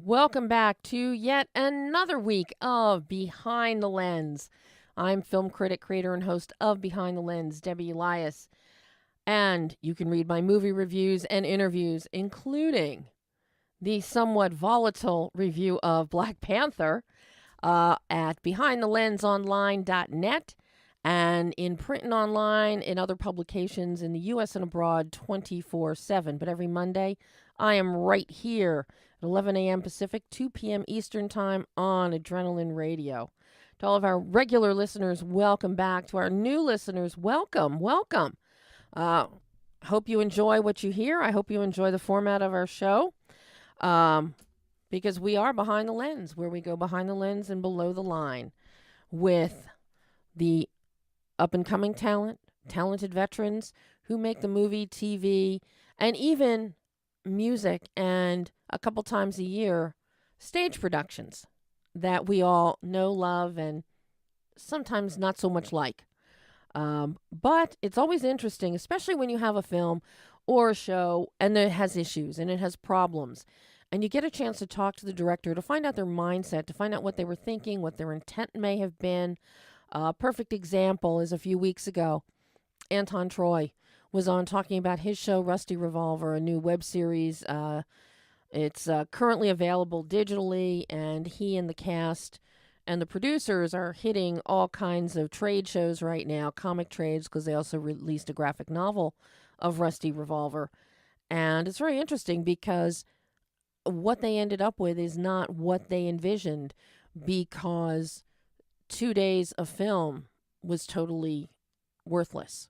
Welcome back to yet another week of Behind the Lens. I'm film critic, creator, and host of Behind the Lens, Debbie Elias. And you can read my movie reviews and interviews, including the somewhat volatile review of Black Panther at behindthelensonline.net and in print and online in other publications in the U.S. and abroad 24/7. But every Monday, I am right here at 11 a.m. Pacific, 2 p.m. Eastern Time on Adrenaline Radio. To all of our regular listeners, welcome back. To our new listeners, welcome. Hope you enjoy what you hear. I hope you enjoy the format of our show because we are Behind the Lens, where we go behind the lens and below the line with the up-and-coming talented veterans who make the movie, TV, and even music, and a couple times a year, stage productions that we all know, love, and sometimes not so much like. But it's always interesting, especially when you have a film or a show and it has issues and it has problems. And you get a chance to talk to the director to find out their mindset, to find out what they were thinking, what their intent may have been. A perfect example is a few weeks ago, Anton Troy was on talking about his show, Rusty Revolver, a new web series. It's currently available digitally, and he and the cast and the producers are hitting all kinds of trade shows right now, comic trades, because they also released a graphic novel of Rusty Revolver. And it's very interesting because what they ended up with is not what they envisioned, because 2 days of film was totally worthless.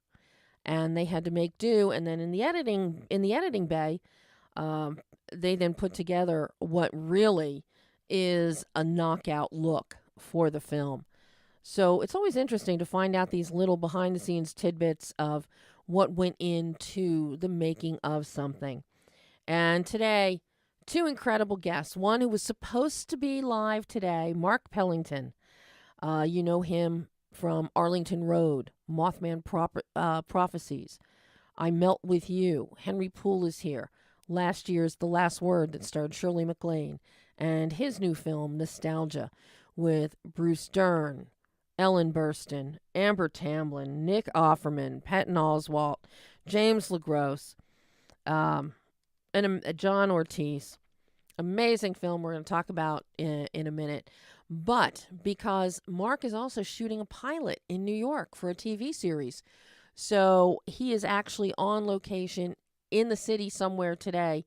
And they had to make do, and then in the editing bay, they then put together what really is a knockout look for the film. So it's always interesting to find out these little behind-the-scenes tidbits of what went into the making of something. And today, two incredible guests. One who was supposed to be live today, Mark Pellington. You know him from Arlington Road, Mothman Prophecies, I Melt With You. Henry Poole is here. Last year's The Last Word that starred Shirley MacLaine. And his new film, Nostalgia, with Bruce Dern, Ellen Burstyn, Amber Tamblyn, Nick Offerman, Patton Oswalt, James LaGrosse, and John Ortiz. Amazing film we're going to talk about in a minute. But because Mark is also shooting a pilot in New York for a TV series. So he is actually on location in the city somewhere today.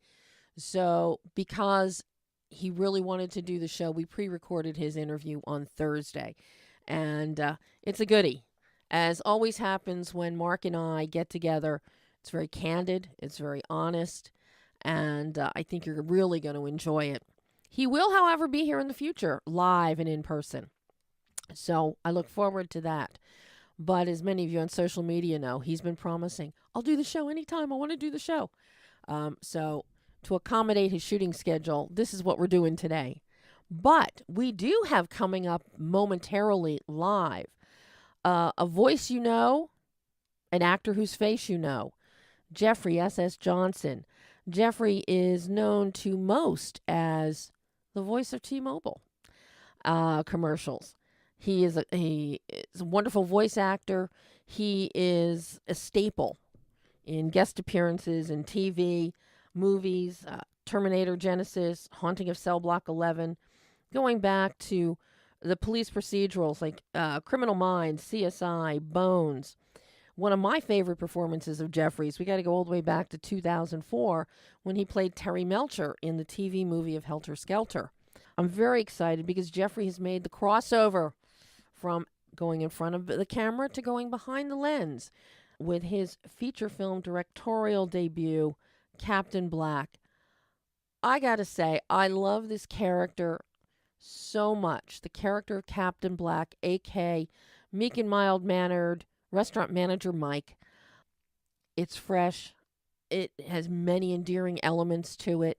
So because he really wanted to do the show, we pre-recorded his interview on Thursday. And it's a goodie. As always happens when Mark and I get together, it's very candid, it's very honest, and I think you're really going to enjoy it. He will, however, be here in the future, live and in person. So I look forward to that. But as many of you on social media know, he's been promising, I'll do the show anytime. I want to do the show. So to accommodate his shooting schedule, this is what we're doing today. But we do have coming up momentarily live a voice you know, an actor whose face you know, Jeffrey S.S. Johnson. Jeffrey is known to most as the voice of T-Mobile commercials. He is a wonderful voice actor. He is a staple in guest appearances in TV, movies, Terminator Genisys, Haunting of Cell Block 11, going back to the police procedurals like Criminal Minds, CSI, Bones. One of my favorite performances of Jeffrey's, we got to go all the way back to 2004 when he played Terry Melcher in the TV movie of Helter Skelter. I'm very excited because Jeffrey has made the crossover from going in front of the camera to going behind the lens with his feature film directorial debut, Captain Black. I got to say, I love this character so much. The character of Captain Black, a.k.a. meek and mild-mannered restaurant manager Mike. It's fresh. It has many endearing elements to it.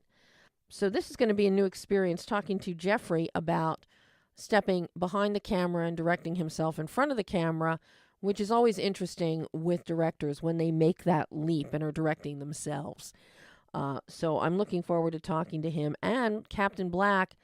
So this is going to be a new experience talking to Jeffrey about stepping behind the camera and directing himself in front of the camera, which is always interesting with directors when they make that leap and are directing themselves. So I'm looking forward to talking to him. And Captain Black,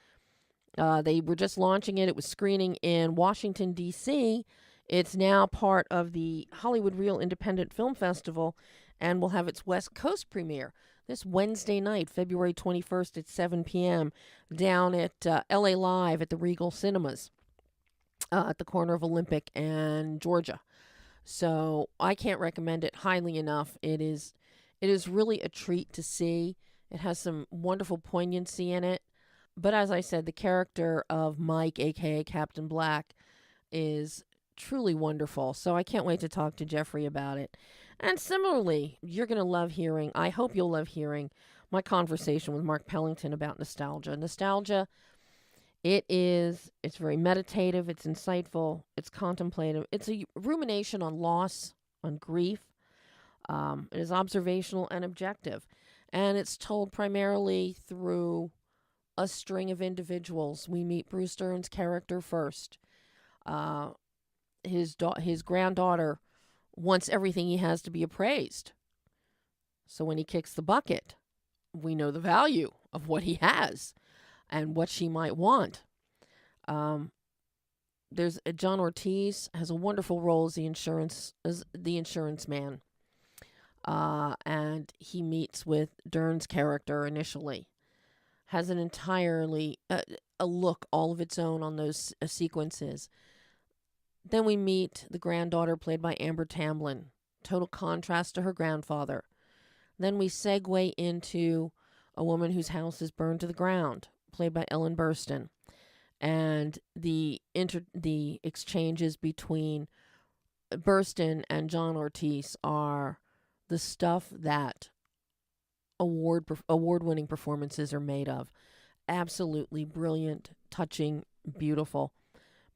they were just launching it. It was screening in Washington, D.C. It's now part of the Hollywood Reel Independent Film Festival and will have its West Coast premiere this Wednesday night, February 21st at 7 p.m. down at LA Live at the Regal Cinemas at the corner of Olympic and Georgia. So I can't recommend it highly enough. It is really a treat to see. It has some wonderful poignancy in it. But as I said, the character of Mike, aka Captain Black, is truly wonderful. So I can't wait to talk to Jeffrey about it. And similarly, you're going to love hearing, I hope you'll love hearing my conversation with Mark Pellington about nostalgia. Nostalgia, it's very meditative, it's insightful, it's contemplative. It's a rumination on loss, on grief. It is observational and objective. And it's told primarily through a string of individuals. We meet Bruce Dern's character first. His granddaughter wants everything he has to be appraised. So when he kicks the bucket, we know the value of what he has and what she might want. There's John Ortiz has a wonderful role as the insurance man. And he meets with Dern's character initially. Has an entirely a look all of its own on those sequences. Then we meet the granddaughter played by Amber Tamblyn. Total contrast to her grandfather. Then we segue into a woman whose house is burned to the ground, played by Ellen Burstyn. And the exchanges between Burstyn and John Ortiz are the stuff that award-winning performances are made of. Absolutely brilliant, touching, beautiful.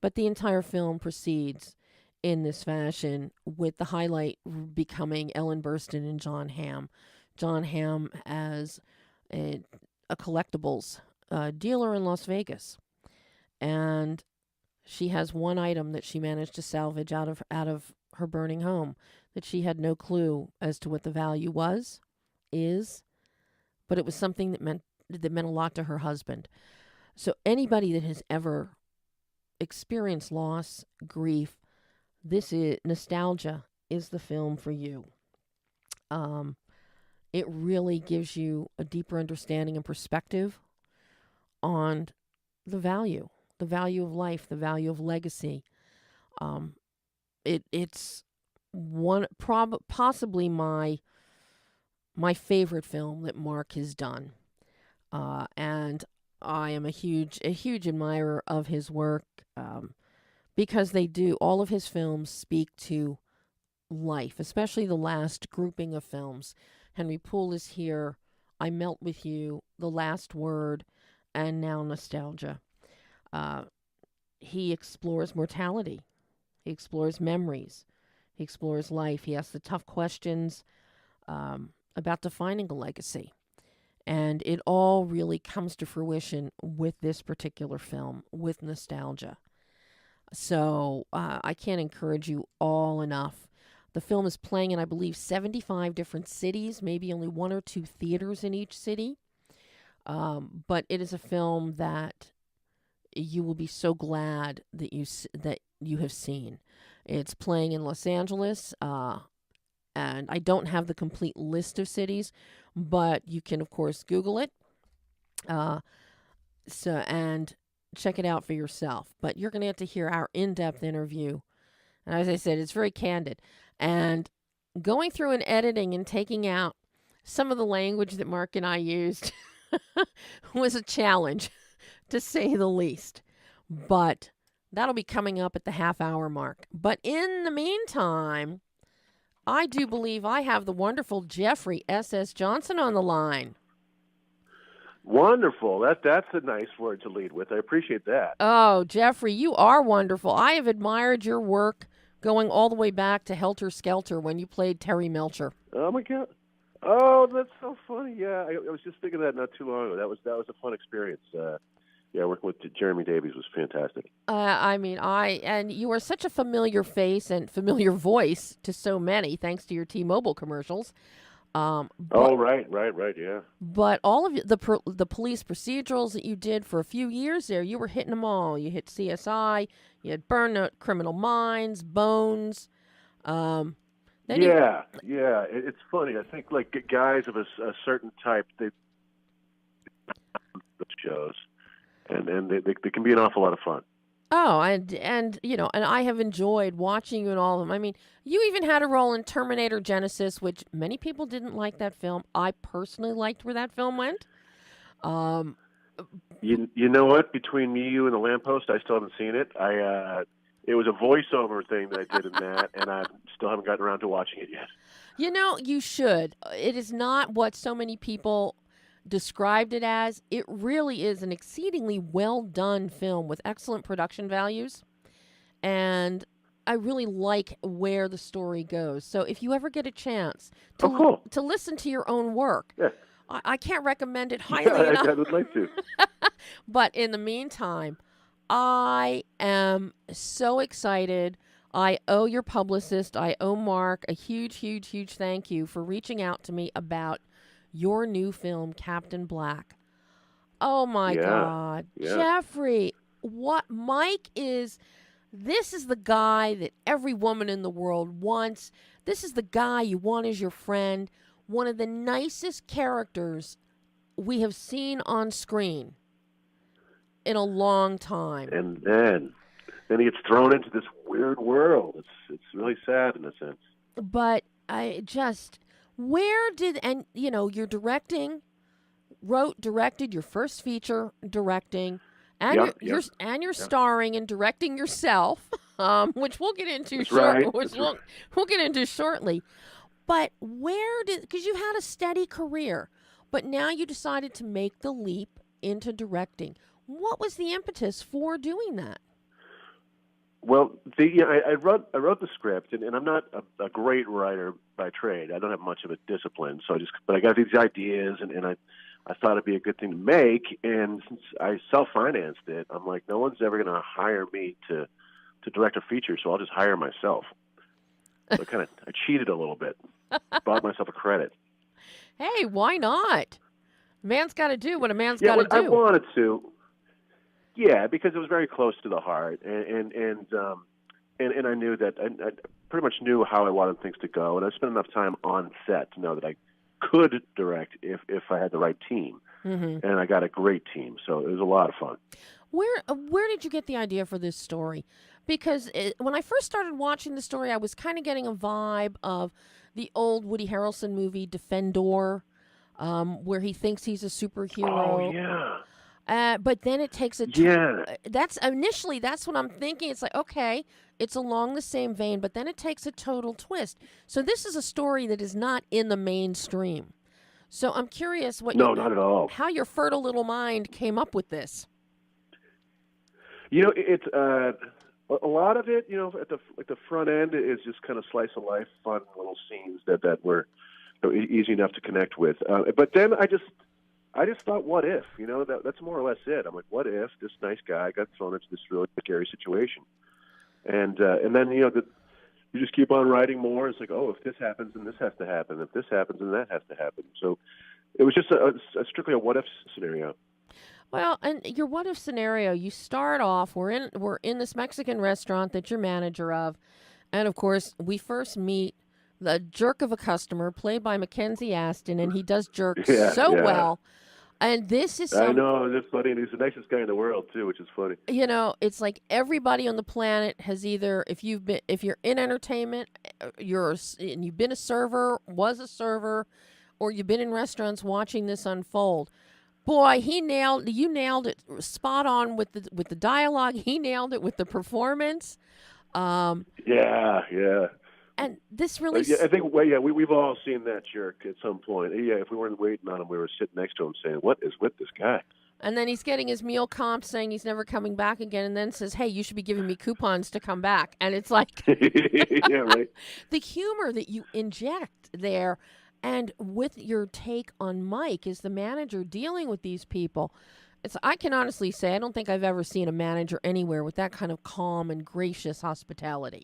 But the entire film proceeds in this fashion, with the highlight becoming Ellen Burstyn and John Hamm. John Hamm as a collectibles dealer in Las Vegas. And she has one item that she managed to salvage out of her burning home that she had no clue as to what the value is, but it was something that meant a lot to her husband. So anybody that has ever experienced loss, grief, nostalgia is the film for you. It really gives you a deeper understanding and perspective on the value of life, the value of legacy. It's possibly my favorite film that Mark has done, and I am a huge admirer of his work, because all of his films speak to life, especially the last grouping of films. Henry Poole is here, I Melt With You, The Last Word, and now Nostalgia. He explores mortality. He explores memories. He explores life. He asks the tough questions about defining a legacy. And it all really comes to fruition with this particular film, with Nostalgia. So I can't encourage you all enough. The film is playing in, I believe, 75 different cities, maybe only 1 or 2 theaters in each city. But it is a film that you will be so glad that you have seen. It's playing in Los Angeles, and I don't have the complete list of cities, but you can, of course, Google it. And check it out for yourself. But you're going to have to hear our in-depth interview. And as I said, it's very candid. And going through and editing and taking out some of the language that Mark and I used was a challenge, to say the least. But that'll be coming up at the half-hour mark. But in the meantime, I do believe I have the wonderful Jeffrey S.S. Johnson on the line. Wonderful. That's a nice word to lead with. I appreciate that. Oh, Jeffrey, you are wonderful. I have admired your work going all the way back to Helter Skelter when you played Terry Melcher. Oh, my God. Oh, that's so funny. Yeah, I was just thinking of that not too long ago. That was a fun experience. Working with Jeremy Davies was fantastic. And you are such a familiar face and familiar voice to so many, thanks to your T-Mobile commercials. But Oh, right, yeah. but all of the police procedurals that you did for a few years there, you were hitting them all. You hit CSI, you had Burnout, Criminal Minds, Bones. Um, then you Yeah. It's funny. I think like guys of a certain type, they shows, and they can be an awful lot of fun. Oh, and and I have enjoyed watching you in all of them. I mean, you even had a role in Terminator Genisys, which many people didn't like that film. I personally liked where that film went. Um, You know what? Between me, you, and the lamppost, I still haven't seen it. It was a voiceover thing that I did in that, and I still haven't gotten around to watching it yet. you should. It is not what so many people described it as. It really is an exceedingly well done film with excellent production values. And I really like where the story goes. So if you ever get a chance Oh, cool. to listen to your own work, Yeah, I can't recommend it yeah, highly enough. I would like to. But in the meantime, I am so excited. I owe your publicist, I owe Mark a huge, huge, huge thank you for reaching out to me about your new film, Captain Black. Oh my Yeah, God. yeah. Jeffrey, what Mike is. This is the guy that every woman in the world wants. This is the guy you want as your friend. One of the nicest characters we have seen on screen in a long time. And then he gets thrown into this weird world. It's really sad in a sense. But I just, where did, and you're directed your first feature directing, and Yep, you're yep, and you're yep. starring and directing yourself, which we'll get into That's right. which we'll get into shortly. But because you've had a steady career, but now you decided to make the leap into directing. What was the impetus for doing that? Well, I wrote the script, and I'm not a great writer by trade. I don't have much of a discipline, but I got these ideas, and I thought it'd be a good thing to make. And since I self-financed it, I'm like, no one's ever going to hire me to direct a feature, so I'll just hire myself. So I cheated a little bit, bought myself a credit. Hey, why not? Man's got to do what a man's Yeah, got to I do. wanted to. Yeah, because it was very close to the heart, and I knew that I pretty much knew how I wanted things to go, and I spent enough time on set to know that I could direct if I had the right team, Mm-hmm. and I got a great team, so it was a lot of fun. Where did you get the idea for this story? Because when I first started watching the story, I was kind of getting a vibe of the old Woody Harrelson movie Defendor, where he thinks he's a superhero. Oh yeah. But then it takes a Yeah. that's what I'm thinking. It's like, okay, it's along the same vein, but then it takes a total twist. So this is a story that is not in the mainstream. So I'm curious No, not at all. how your fertile little mind came up with this. It's a lot of it. At the front end is just kind of slice of life, fun little scenes that were easy enough to connect with. But then I just thought, what if? That's more or less it. I'm like, what if this nice guy got thrown into this really scary situation? And then you just keep on writing more. It's like, oh, if this happens, then this has to happen. If this happens, then that has to happen. So it was just strictly a what if scenario. Well, and your what if scenario, you start off, we're in this Mexican restaurant that you're manager of, and of course we first meet the jerk of a customer played by Mackenzie Aston, and he does jerk so well. And this is I know, that's funny, and he's the nicest guy in the world too, which is funny. It's like everybody on the planet has either, if you're in entertainment, and you've been a server, was a server, or you've been in restaurants watching this unfold. Boy, you nailed it spot on with the dialogue. He nailed it with the performance. Yeah. And this really... I think, we've all seen that jerk at some point. Yeah, if we weren't waiting on him, we were sitting next to him saying, what is with this guy? And then he's getting his meal comp saying he's never coming back again, and then says, hey, you should be giving me coupons to come back. And it's like... Yeah, right. The humor that you inject there, and with your take on Mike as the manager dealing with these people... I can honestly say I don't think I've ever seen a manager anywhere with that kind of calm and gracious hospitality.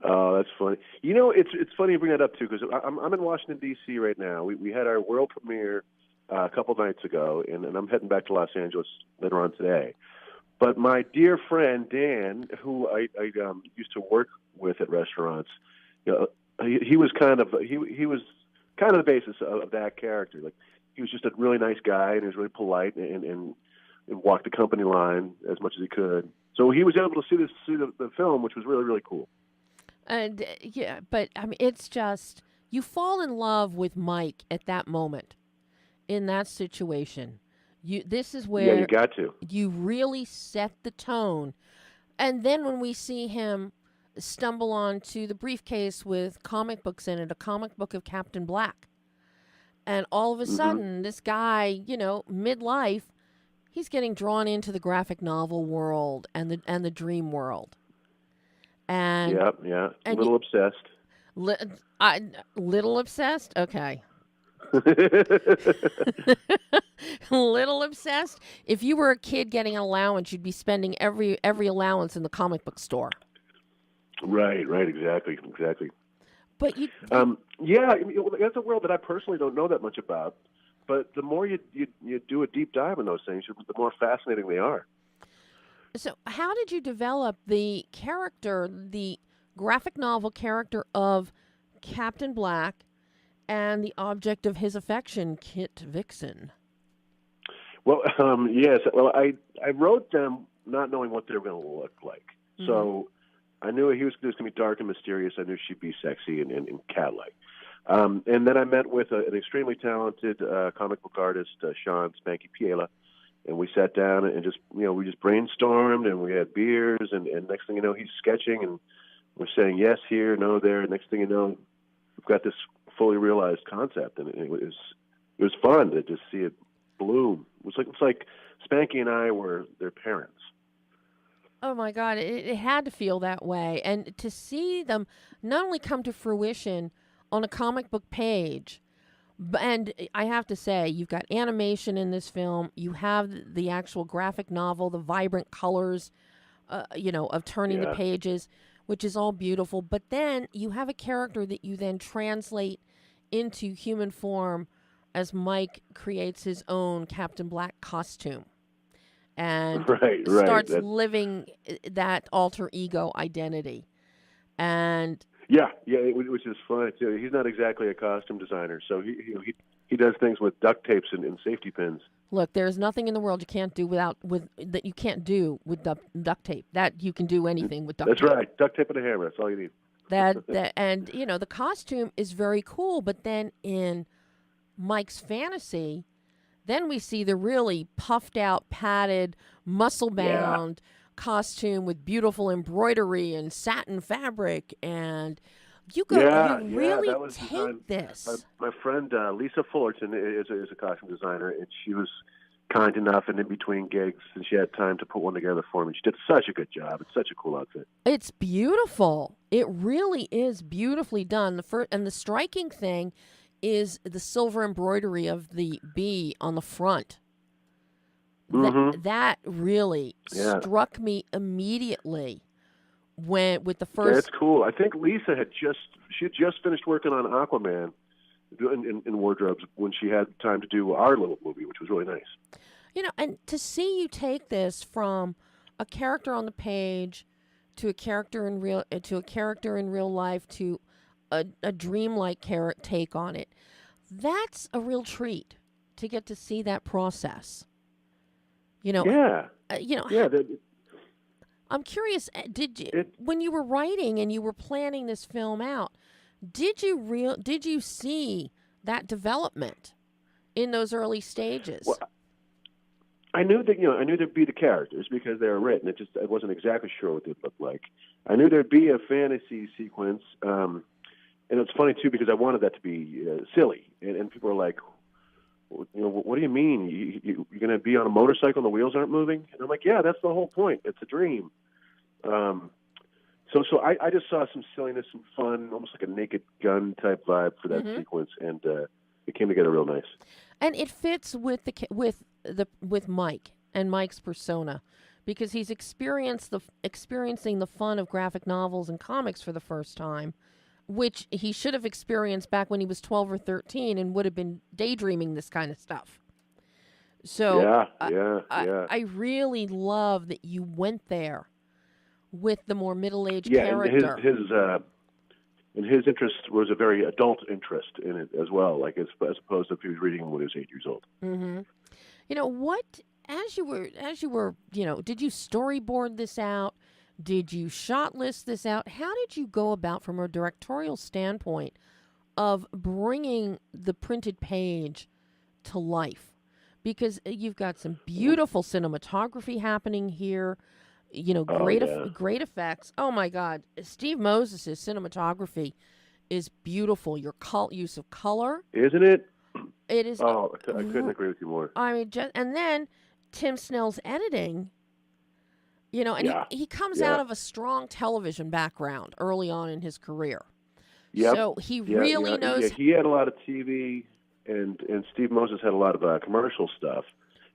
Oh, that's funny. You know, it's funny you bring that up too, because I'm in Washington D.C. right now. We had our world premiere a couple nights ago, and I'm heading back to Los Angeles later on today. But my dear friend Dan, who I used to work with at restaurants, you know, he was kind of the basis of that character. Like, he was just a really nice guy, and he was really polite, and walked the company line as much as he could. So he was able to see the film, which was really, really cool. And yeah, but I mean, it's just you fall in love with Mike at that moment in that situation. This is Yeah, you where got to. you really set the tone. And then when we see him stumble onto the briefcase with comic books in it, a comic book of Captain Black, and all of a sudden, this guy, midlife, he's getting drawn into the graphic novel world and the dream world. And yeah, a little obsessed. Little obsessed? Okay. Little obsessed. If you were a kid getting an allowance, you'd be spending every allowance in the comic book store. Right, exactly. But yeah, that's a world that I personally don't know that much about. But the more you do a deep dive in those things, the more fascinating they are. So, how did you develop the character, the graphic novel character of Captain Black, and the object of his affection, Kit Vixen? Well, yes. Well, I wrote them not knowing what they were going to look like. Mm-hmm. So I knew he was going to be dark and mysterious. I knew she'd be sexy and cat-like. And then I met with an extremely talented comic book artist, Sean Spanky Piela, and we sat down and just brainstormed, and we had beers, and next thing you know, he's sketching, and we're saying yes here, no there. Next thing you know, we've got this fully realized concept, and it was fun to just see it bloom. It's like Spanky and I were their parents. Oh my God, it had to feel that way, and to see them not only come to fruition on a comic book page, and I have to say, you've got animation in this film. You have the actual graphic novel, the vibrant colors, of turning the pages, which is all beautiful. But then you have a character that you then translate into human form as Mike creates his own Captain Black costume and starts living that alter ego identity. And yeah, which is fun too. He's not exactly a costume designer, so he does things with duct tapes and safety pins. Look, there's nothing in the world you can't do that you can't do with duct tape. That you can do anything with duct tape. That's right, duct tape and a hammer. That's all you need. And the costume is very cool. But then in Mike's fantasy, then we see the really puffed out, padded, muscle bound. Yeah. Costume with beautiful embroidery and satin fabric, and you really take this. My friend Lisa Fullerton is a costume designer, and she was kind enough, and in between gigs, and she had time to put one together for me. She did such a good job. It's such a cool outfit. It's beautiful. It really is beautifully done. And the striking thing is the silver embroidery of the bee on the front. Mm-hmm. That really struck me immediately with the first. Yeah, it's cool. I think Lisa had just finished working on Aquaman in wardrobes when she had time to do our little movie, which was really nice. And to see you take this from a character on the page to a character in real life to a dreamlike take on it, that's a real treat to get to see that process. I'm curious. When you were writing and you were planning this film out, did you see that development in those early stages? Well, I knew that I knew there'd be the characters because they were written. I wasn't exactly sure what they'd look like. I knew there'd be a fantasy sequence, and it's funny too because I wanted that to be silly, and people were like, what do you mean? You're going to be on a motorcycle and the wheels aren't moving? And I'm like, yeah, that's the whole point. It's a dream. So I just saw some silliness, some fun, almost like a Naked Gun type vibe for that sequence, and it came together real nice. And it fits with Mike and Mike's persona, because he's experiencing the fun of graphic novels and comics for the first time, which he should have experienced back when he was 12 or 13 and would have been daydreaming this kind of stuff. So I really love that you went there with the more middle-aged character. And his interest was a very adult interest in it as well, like as opposed to if he was reading when he was 8 years old. Mm-hmm. You know what? As you were, did you storyboard this out? Did you shot list this out? How did you go about, from a directorial standpoint, of bringing the printed page to life? Because you've got some beautiful cinematography happening here. Great effects. Oh my God, Steve Moses' cinematography is beautiful. Your use of color, isn't it? It is. Oh, I couldn't agree with you more. I mean, and then Tim Snell's editing. He comes out of a strong television background early on in his career. Yep. So he really knows. Yeah, he had a lot of TV, and Steve Moses had a lot of commercial stuff.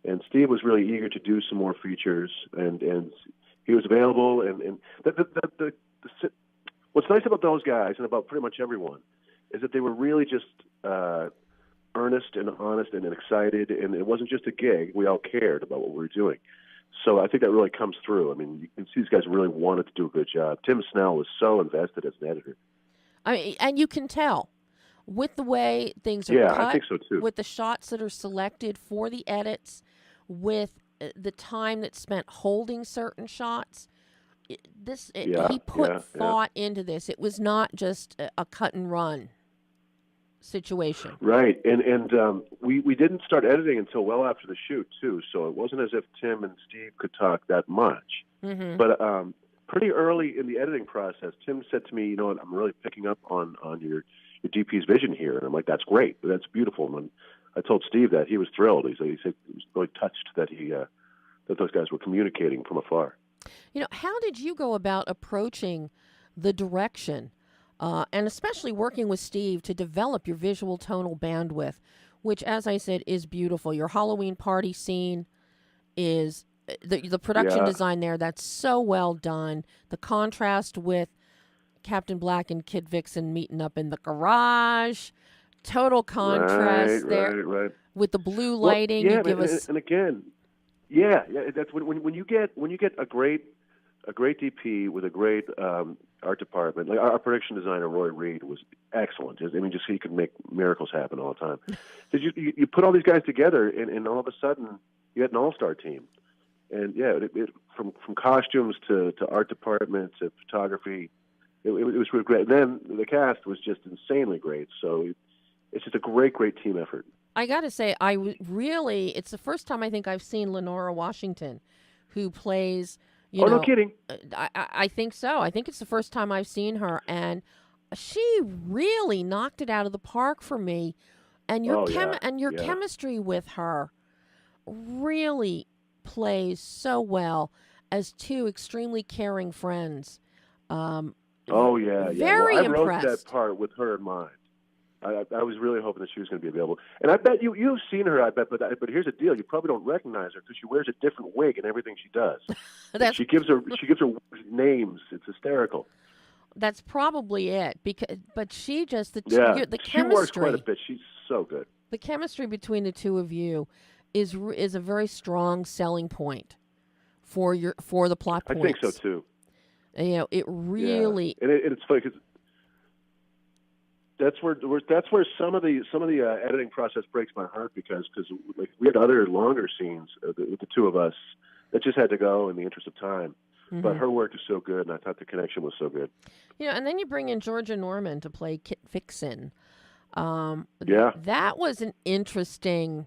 And Steve was really eager to do some more features, and he was available. And what's nice about those guys, and about pretty much everyone, is that they were really just earnest and honest and excited, and it wasn't just a gig. We all cared about what we were doing. So I think that really comes through. I mean, you can see these guys really wanted to do a good job. Tim Snell was so invested as an editor. I mean, and you can tell with the way things are cut, I think so too. With the shots that are selected for the edits, with the time that's spent holding certain shots. He put thought into this. It was not just a cut and run situation. Right, and we didn't start editing until well after the shoot too, so it wasn't as if Tim and Steve could talk that much. Mm-hmm. But pretty early in the editing process, Tim said to me, I'm really picking up on your DP's vision here, and I'm like, that's great, that's beautiful. And when I told Steve that, he was thrilled. He said he was really touched that that those guys were communicating from afar. How did you go about approaching the direction? And especially working with Steve to develop your visual tonal bandwidth, which, as I said, is beautiful. Your Halloween party scene is the production design there. That's so well done. The contrast with Captain Black and Kid Vixen meeting up in the garage, total contrast there. Right. With the blue lighting, and again, that's when you get a great DP with a great art department. Like our production designer Roy Reed was excellent. I mean, just he could make miracles happen all the time. You put all these guys together, and all of a sudden you had an all-star team. And from costumes to art department to photography, it was really great. And then the cast was just insanely great. So it's just a great team effort. I got to say, it's the first time I think I've seen Lenora Washington, who plays. No kidding. I think so. I think it's the first time I've seen her, and she really knocked it out of the park for me. And your chemistry with her really plays so well as two extremely caring friends. Very impressed. I wrote that part with her in mind. I was really hoping that she was going to be available. And I bet you've seen her, but here's the deal. You probably don't recognize her because she wears a different wig in everything she does. She gives her names. It's hysterical. That's probably it. But she just the chemistry. She works quite a bit. She's so good. The chemistry between the two of you is a very strong selling point for the plot points. I think so too. It really. And it's funny because that's where some of the editing process breaks my heart because we had other longer scenes with the two of us that just had to go in the interest of time. Mm-hmm. But her work is so good, and I thought the connection was so good. And then you bring in Georgia Norman to play Kit Vixen. That was an interesting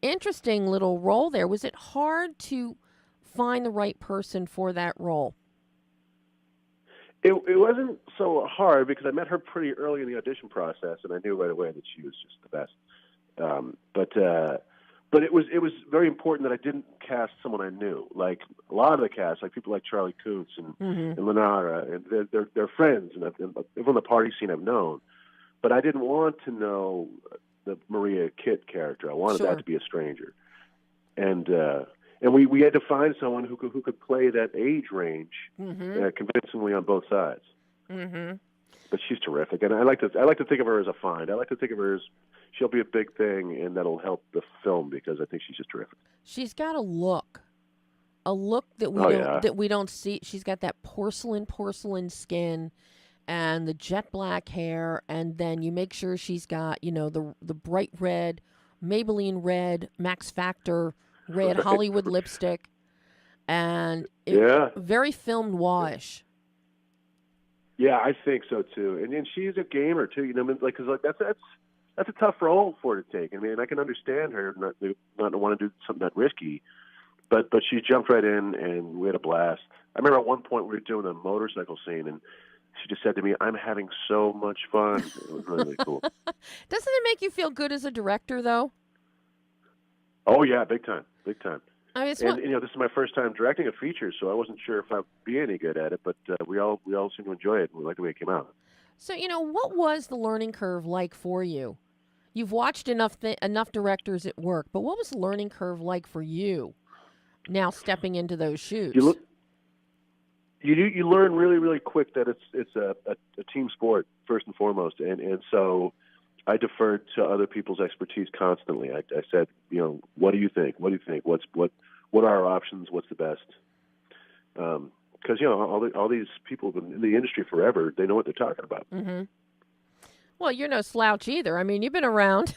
little role there. Was it hard to find the right person for that role? It wasn't so hard because I met her pretty early in the audition process, and I knew right away that she was just the best. But it was very important that I didn't cast someone I knew. Like a lot of the cast, like people like Charlie Kuntz and Lenara, and they're friends, and everyone on the party scene I've known. But I didn't want to know the Maria Kitt character. I wanted that to be a stranger. And and we had to find someone who could play that age range Mm-hmm. convincingly on both sides. Mm-hmm. But she's terrific, and I like to think of her as a find. I like to think of her as she'll be a big thing, and that'll help the film because I think she's just terrific. She's got a look that Oh yeah, we don't see. She's got that porcelain skin and the jet black hair, and then you make sure she's got, the bright red, Maybelline red, Max Factor red right. Hollywood lipstick, and Yeah, very film noirish. yeah, I think so too. And she's a gamer too. Like, cause like that's a tough role for her to take. I mean, I can understand her not want to do something that risky, but she jumped right in, and we had a blast. I remember at one point we were doing a motorcycle scene, and she just said to me, "I'm having so much fun." It was really, really cool. Doesn't it make you feel good as a director, though? Oh yeah, big time, big time. I mean, it's And what. this is my first time directing a feature, so I wasn't sure if I'd be any good at it. But we all seem to enjoy it, and we like the way it came out. So, what was the learning curve like for you? You've watched enough directors at work, but what was the learning curve like for you now stepping into those You shoes? look, you learn really, really quick that it's a team sport first and foremost, and so I deferred to other people's expertise constantly. I said, what do you think? What do you think? What are our options? What's the best? Because all these people have been in the industry forever. They know what they're talking about. Mm-hmm. Well, you're no slouch either. I mean, you've been around.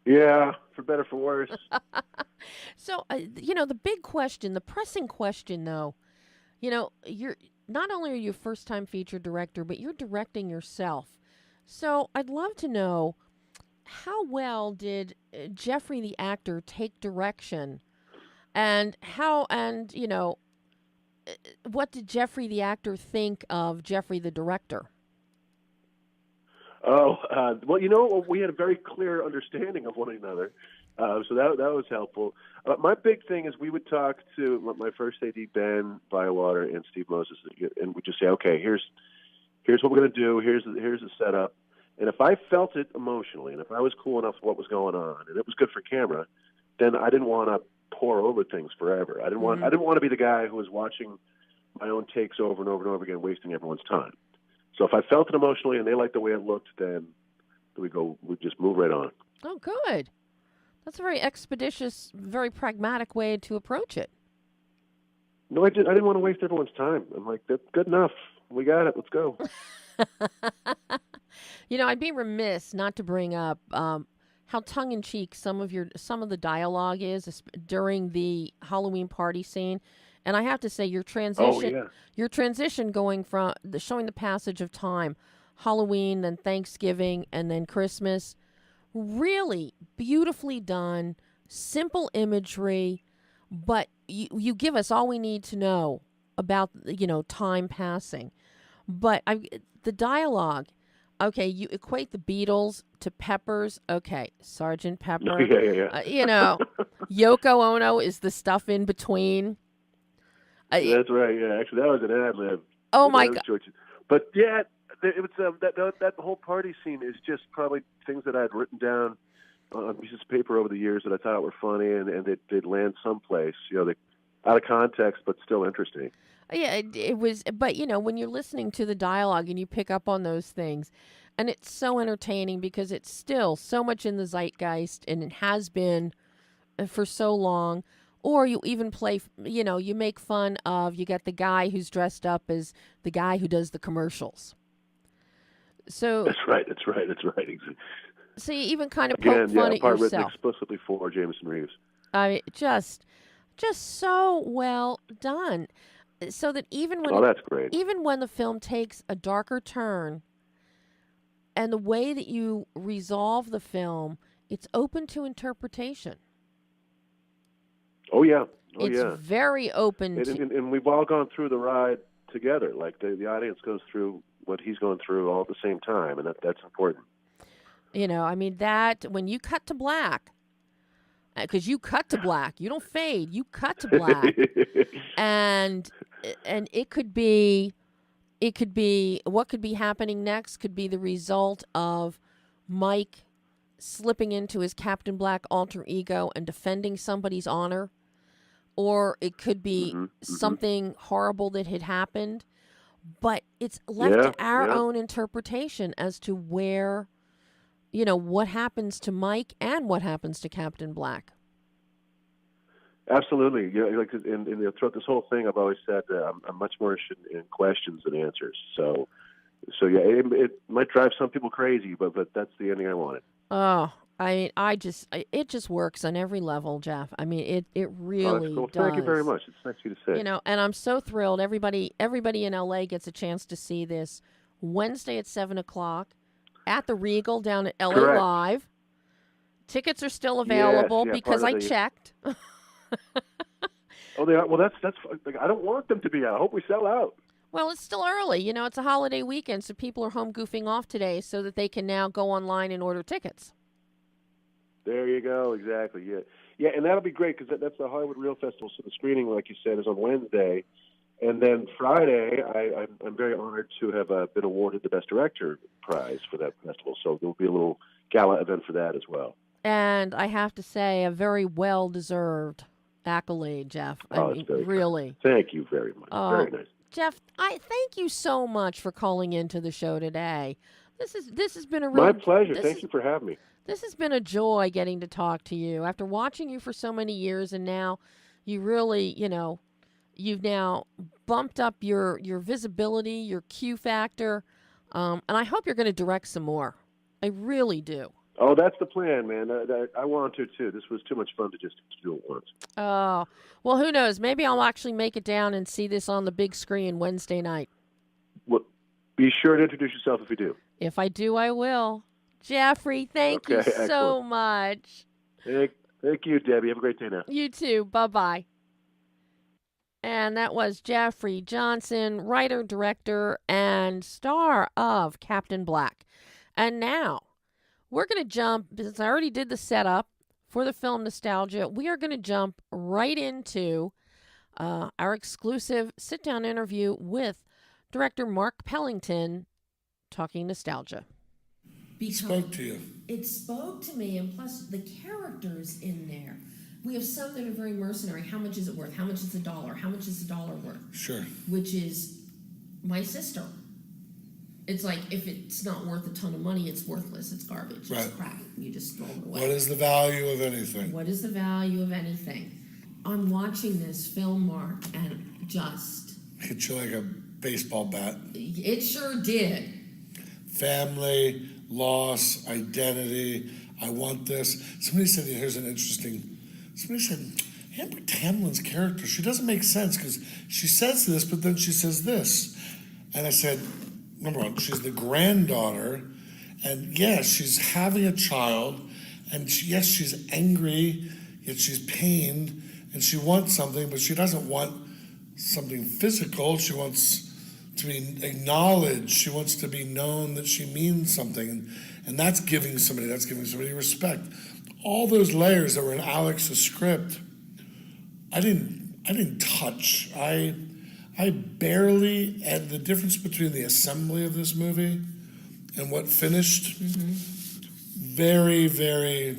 Yeah, for better for worse. So, the big question, the pressing question, though, you're not only are you a first-time feature director, but you're directing yourself. So, I'd love to know how well did Jeffrey the actor take direction, and what did Jeffrey the actor think of Jeffrey the director? Oh, well, we had a very clear understanding of one another, so that was helpful. My big thing is we would talk to my first AD, Ben Bywater, and Steve Moses, and we'd just say, okay, here's what we're going to do. Here's the setup. And if I felt it emotionally, and if I was cool enough with what was going on, and it was good for camera, then I didn't want to pour over things forever. I didn't want to be the guy who was watching my own takes over and over and over again, wasting everyone's time. So if I felt it emotionally and they liked the way it looked, then we just move right on. Oh, good. That's a very expeditious, very pragmatic way to approach it. No, I didn't want to waste everyone's time. I'm like, that's good enough. We got it. Let's go. I'd be remiss not to bring up how tongue-in-cheek some of the dialogue is during the Halloween party scene. And I have to say, Oh yeah. your transition going from showing the passage of time, Halloween, then Thanksgiving, and then Christmas, really beautifully done, simple imagery, but you give us all we need to know about time passing. But the dialogue, okay, you equate the Beatles to Peppers, okay, Sergeant Pepper, Yeah. Yoko Ono is the stuff in between. That's right. Yeah, actually, that was an ad lib. Oh my God! But yeah, it was that whole party scene is just probably things that I had written down on pieces of paper over the years that I thought were funny, and they'd land someplace. They out of context, but still interesting. Yeah, it was. But when you're listening to the dialogue and you pick up on those things, and it's so entertaining because it's still so much in the zeitgeist, and it has been for so long. Or you even play, you make fun of, you got the guy who's dressed up as the guy who does the commercials. So That's right. So you even kind of poke fun at part written yourself. explicitly for Jameson Reeves. I mean, just so well done. So that That's great. even when the film takes a darker turn, and the way that you resolve the film, it's open to interpretation. Oh yeah. It's very open and we've all gone through the ride together. Like the audience goes through what he's going through all at the same time, and that's important. I mean, that when you cut to black, because you cut to black, you don't fade, you cut to black, and it could be what could be happening next could be the result of Mike slipping into his Captain Black alter ego and defending somebody's honor, or it could be something horrible that had happened. But it's left to our own interpretation as to where, what happens to Mike and what happens to Captain Black. Absolutely. Like throughout this whole thing, I've always said I'm much more interested in questions than answers. So yeah, it might drive some people crazy, but that's the ending I wanted. Oh, I mean, it just works on every level, Jeff. I mean, it really that's cool. does. Thank you very much. It's nice of you to say. And I'm so thrilled. Everybody in LA gets a chance to see this Wednesday at 7:00 at the Regal down at LA Correct. Live. Tickets are still available because I checked. Oh, they are. Well, that's. I don't want them to be out. I hope we sell out. Well, it's still early. It's a holiday weekend, so people are home goofing off today so that they can now go online and order tickets. There you go. Exactly. Yeah, and that'll be great because that's the Hollywood Reel Festival. So the screening, like you said, is on Wednesday, and then Friday, I'm very honored to have been awarded the Best Director prize for that festival. So there'll be a little gala event for that as well. And I have to say, a very well-deserved accolade, Jeff. I mean, really. Thank you very much. Very nice. Jeff, I thank you so much for calling into the show today. This has been a real... My pleasure. Thank you for having me. This has been a joy getting to talk to you. After watching you for so many years, and now you really, you've now bumped up your visibility, your Q factor, and I hope you're going to direct some more. I really do. Oh, that's the plan, man. I want to, too. This was too much fun to just do it once. Oh, well, who knows? Maybe I'll actually make it down and see this on the big screen Wednesday night. Well, be sure to introduce yourself if you do. If I do, I will. Jeffrey, thank you so much. Thank you, Debbie. Have a great day now. You too. Bye-bye. And that was Jeffrey Johnson, writer, director, and star of Captain Black. And now, we're going to jump, since I already did the setup for the film Nostalgia, we are going to jump right into our exclusive sit-down interview with director Mark Pellington, talking nostalgia. Because spoke to you. It spoke to me, and plus the characters in there. We have some that are very mercenary. How much is it worth? How much is $1? How much is $1 worth? Sure. Which is my sister. It's like, if it's not worth a ton of money, it's worthless. It's garbage. It's crap. You just throw it away. What is the value of anything? What is the value of anything? I'm watching this film, Mark, and just... hit you like a baseball bat. It sure did. Family, loss, identity. I want this. Somebody said, here's an interesting... Somebody said, Amber Tamlin's character, she doesn't make sense because she says this, but then she says this. And I said, number one, she's the granddaughter, and yes, she's having a child, and yes, she's angry, yet she's pained, and she wants something, but she doesn't want something physical. She wants to be acknowledged. She wants to be known that she means something, and that's giving somebody respect. All those layers that were in Alex's script, I didn't touch. I barely, and the difference between the assembly of this movie and what finished, very, very,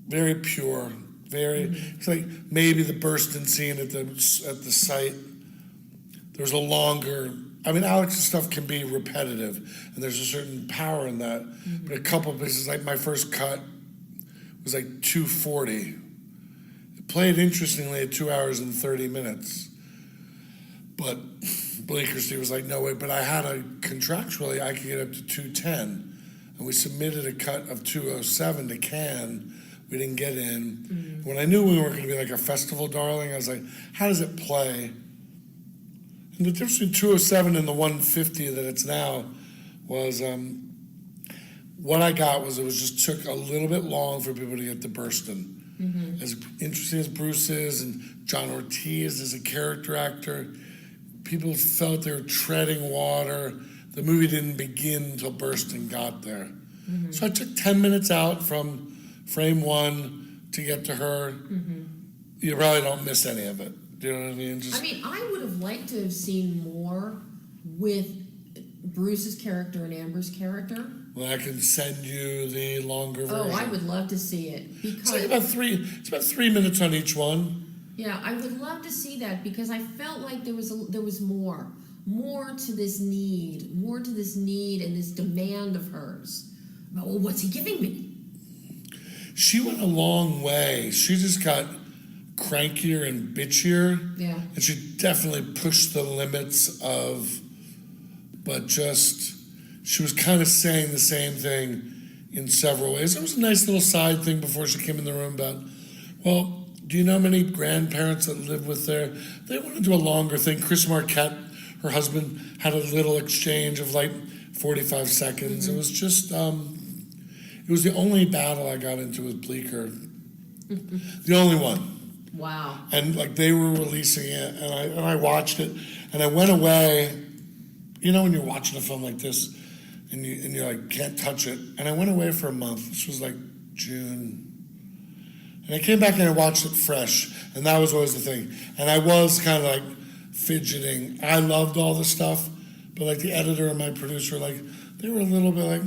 very pure. It's like maybe the Burstyn scene at the site. There's a longer. I mean, Alex's stuff can be repetitive, and there's a certain power in that. But a couple of pieces, like my first cut, was like 2:40. It played interestingly at 2 hours and 30 minutes. But Bleecker was like, no way. But I had contractually, I could get up to 2:10, and we submitted a cut of 2:07 to Cannes. We didn't get in. When I knew we weren't going to be like a festival darling, I was like, how does it play? And the difference between 2:07 and the 150 that it's now was what I got was it just took a little bit long for people to get to Burstyn. As interesting as Bruce is and John Ortiz as a character actor, people felt they were treading water. The movie didn't begin until Burstyn got there. So I took 10 minutes out from frame one to get to her. You probably don't miss any of it. Do you know what I mean? I would have liked to have seen more with Bruce's character and Amber's character. Well, I can send you the longer version. Oh, I would love to see it It's like because it's about 3 minutes on each one. yeah, I would love to see that because I felt like there was more to this need, and this demand of hers. Well, what's he giving me? She went a long way. She just got crankier and bitchier. Yeah. And she definitely pushed the limits of, but just, she was kind of saying the same thing in several ways. There was a nice little side thing before she came in the room about, well, do you know many grandparents that live with they want to do a longer thing. Chris Marquette, her husband, had a little exchange of like 45 seconds. It was just, it was the only battle I got into with Bleecker. The only one. Wow. And like they were releasing it, and I watched it, and I went away. You know when you're watching a film like this, and you're like can't touch it. And I went away for a month. This was like June, and I came back and I watched it fresh, and that was always the thing. And I was kind of like fidgeting. I loved all the stuff, but like the editor and my producer, like they were a little bit like,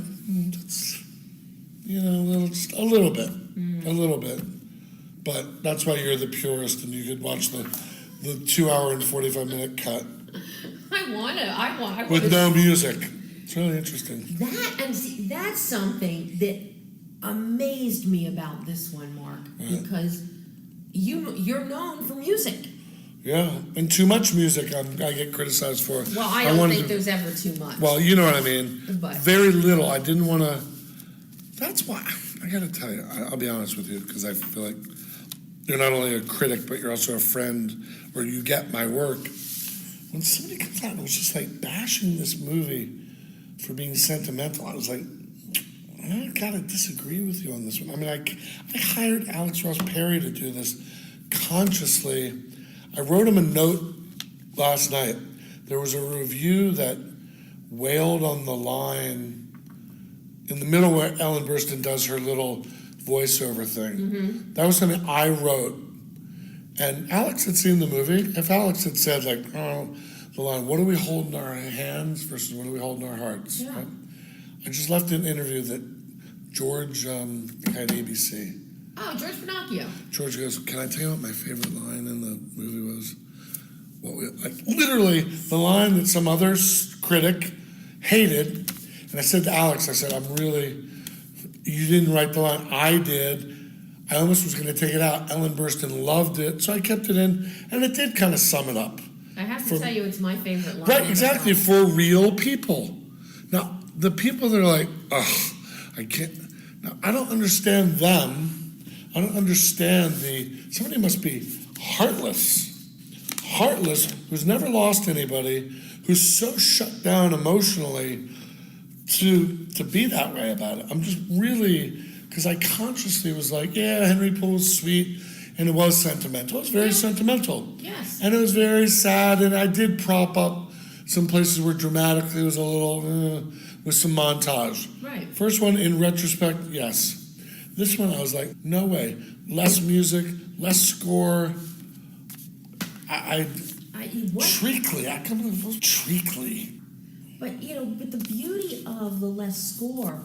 that's, you know, just a little bit. But that's why you're the purist, and you could watch the 2 hour and 45 minute cut I want with no music. It's really interesting. That's something that amazed me about this one, Mark, because you're known for music. Yeah, and too much music I get criticized for. Well, I don't think there's ever too much. Well, you know what I mean. But very little. I didn't want to. That's why I got to tell you. I'll be honest with you because I feel like you're not only a critic, but you're also a friend, or you get my work. When somebody comes out and was just like bashing this movie for being sentimental, I was like, I gotta disagree with you on this one. I mean, I hired Alex Ross Perry to do this consciously. I wrote him a note last night. There was a review that wailed on the line in the middle where Ellen Burstyn does her little voiceover thing. Mm-hmm. That was something I wrote. And Alex had seen the movie. If Alex had said, like, oh, the line, what do we hold in our hands versus what do we hold in our hearts? Yeah. Right? I just left an interview that George had ABC. Oh, George Pinocchio. George goes, can I tell you what my favorite line in the movie was? Literally, the line that some other critic hated. And I said to Alex, I said, you didn't write the line, I did. I almost was going to take it out. Ellen Burstyn loved it, so I kept it in, and it did kind of sum it up. I have to tell you, it's my favorite line. Right, exactly, for real people. Now, the people that are like, ugh, I can't. Now, I don't understand them. I don't understand somebody must be heartless, who's never lost anybody, who's so shut down emotionally to be that way about it. I'm just really, because I consciously was like, yeah, Henry Poole was sweet, and it was sentimental. It was very sentimental. Yes. And it was very sad, and I did prop up some places where dramatically it was a little, with some montage. Right. First one, in retrospect, yes. This one, I was like, no way. Less music, less score. Treacly. I come up with treacly. But the beauty of the less score,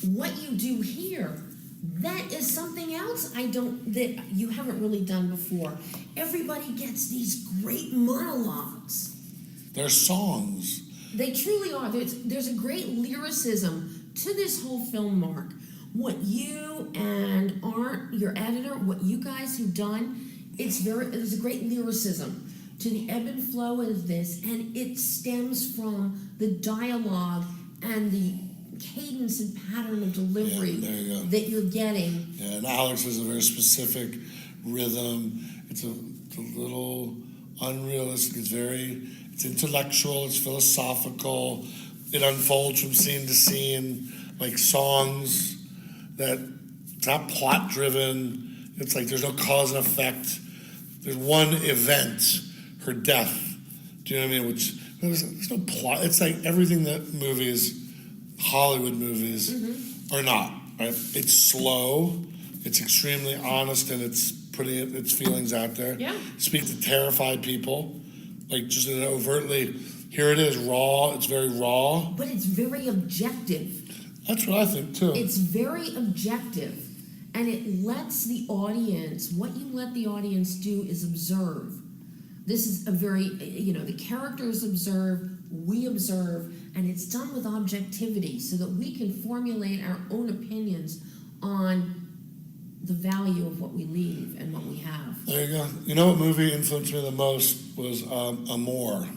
what you do here, that is something else that you haven't really done before. Everybody gets these great monologues. They're songs. They truly are. There's a great lyricism to this whole film, Mark. What you and Art, your editor, what you guys have done, there's a great lyricism to the ebb and flow of this, and it stems from the dialogue and the cadence and pattern of delivery that you're getting. Yeah, and Alex has a very specific rhythm. It's a little unrealistic. It's intellectual. It's philosophical. It unfolds from scene to scene, like songs. It's not plot driven. It's like there's no cause and effect. There's one event, her death. Do you know what I mean? Which there's no plot. It's like everything that Hollywood movies are not. Right? It's slow. It's extremely honest, and it's putting its feelings out there. Yeah. Speak to terrified people, like just in an overtly. Here it is, raw. It's very raw. But it's very objective. That's what I think too. It's very objective, and it lets the audience, what you let the audience do is observe. This is a very, the characters observe, we observe, and it's done with objectivity so that we can formulate our own opinions on the value of what we leave and what we have. There you go. You know what movie influenced me the most was Amour.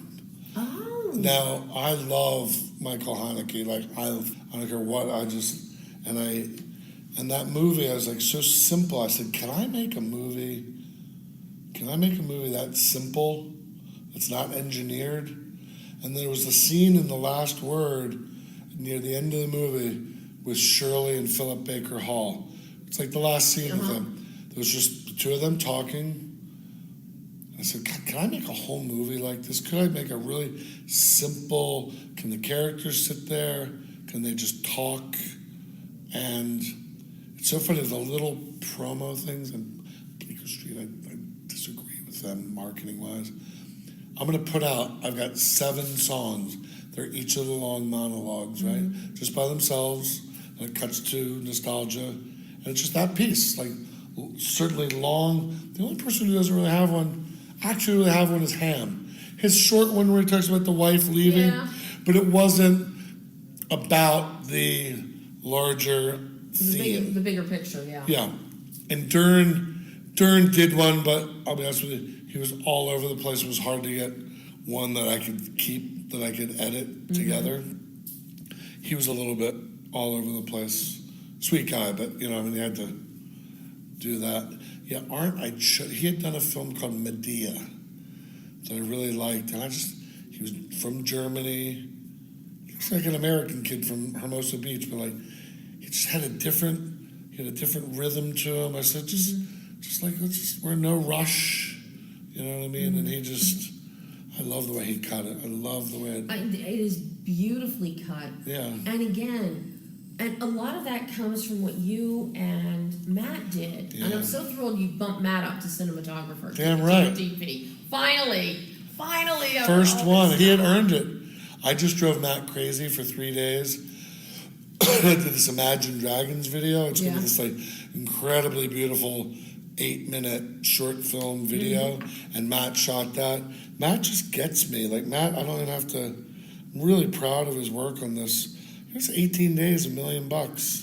Oh. Now, I love Michael Haneke. Like, I don't care what, and that movie, I was like, so simple. I said, can I make a movie that simple? It's not engineered? And there was a scene in The Last Word near the end of the movie with Shirley and Philip Baker Hall. It's like the last scene with them. There was just the two of them talking. I said, can I make a whole movie like this? Could I make a really simple, can the characters sit there? Can they just talk? And it's so funny, the little promo things, and Baker Street, I disagree with them marketing-wise. I'm going to put out, I've got 7 songs. They're each of the long monologues, right? Just by themselves. And it cuts to nostalgia. And it's just that piece, like certainly long. The only person who doesn't really have one, actually really have one, is Ham. His short one where he talks about the wife leaving, but it wasn't about the larger theme. The bigger picture, yeah. Yeah. And Dern did one, but I'll be honest with you, he was all over the place. It was hard to get one that I could keep, that I could edit together. He was a little bit all over the place. Sweet guy, but he had to do that. Yeah, he had done a film called Medea that I really liked, and he was from Germany. He looks like an American kid from Hermosa Beach, but like he just had a different rhythm to him. I said, we're in no rush, you know what I mean? And I love the way he cut it. I love the way it is beautifully cut. Yeah. And again, and a lot of that comes from what you and Matt did. Yeah. And I'm so thrilled you bumped Matt up to cinematographer. Damn right. DP. Finally. First one. He had earned it. I just drove Matt crazy for 3 days. I did this Imagine Dragons video. It's going to be this like incredibly beautiful 8-minute short film video. And Matt shot that. Matt just gets me. Like Matt, I don't even have to. I'm really proud of his work on this. It's 18 days, $1 million.